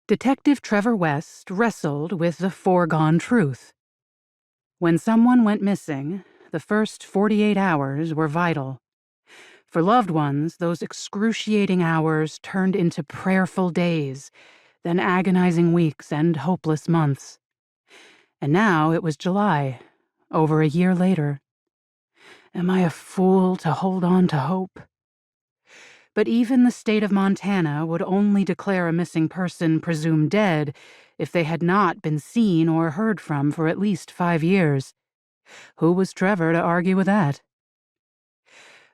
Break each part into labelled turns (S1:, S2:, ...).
S1: Detective Trevor West wrestled with the foregone truth. When someone went missing, the first 48 hours were vital. For loved ones, those excruciating hours turned into prayerful days, then agonizing weeks and hopeless months. And now it was July, over a year later. Am I a fool to hold on to hope? But even the state of Montana would only declare a missing person presumed dead if they had not been seen or heard from for at least 5 years. Who was Trevor to argue with that?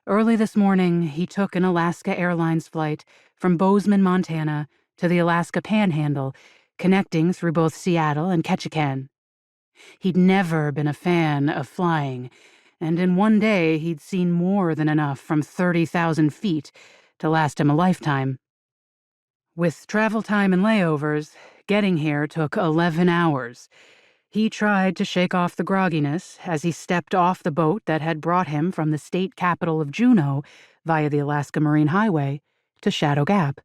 S1: Early this morning, he took an Alaska Airlines flight from Bozeman, Montana, to the Alaska Panhandle, connecting through both Seattle and Ketchikan. He'd never been a fan of flying, and in one day he'd seen more than enough from 30,000 feet to last him a lifetime. With travel time and layovers, getting here took 11 hours. He tried to shake off the grogginess as he stepped off the boat that had brought him from the state capital of Juneau via the Alaska Marine Highway to Shadow Gap.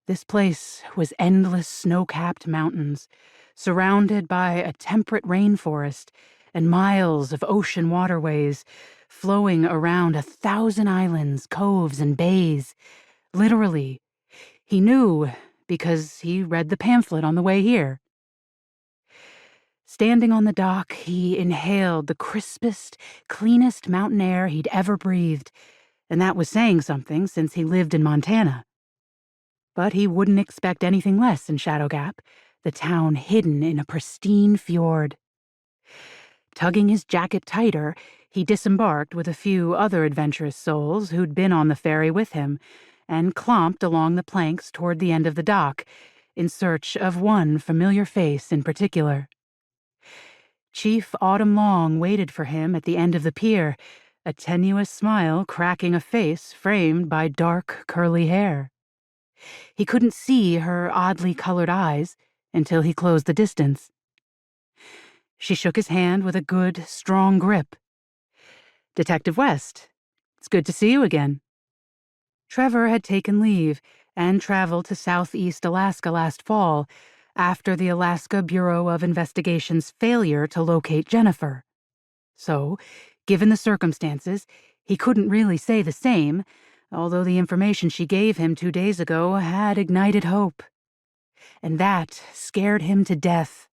S1: This place was endless snow-capped mountains, surrounded by a temperate rainforest and miles of ocean waterways flowing around 1,000 islands, coves, and bays. Literally. He knew because he read the pamphlet on the way here. Standing on the dock, he inhaled the crispest, cleanest mountain air he'd ever breathed, and that was saying something since he lived in Montana. But he wouldn't expect anything less in Shadow Gap, the town hidden in a pristine fjord. Tugging his jacket tighter, he disembarked with a few other adventurous souls who'd been on the ferry with him, and clomped along the planks toward the end of the dock, in search of one familiar face in particular. Chief Autumn Long waited for him at the end of the pier, a tenuous smile cracking a face framed by dark, curly hair. He couldn't see her oddly colored eyes until he closed the distance. She shook his hand with a good, strong grip. "Detective West, it's good to see you again." Trevor had taken leave and traveled to southeast Alaska last fall, after the Alaska Bureau of Investigation's failure to locate Jennifer. So, given the circumstances, he couldn't really say the same, although the information she gave him 2 days ago had ignited hope. And that scared him to death.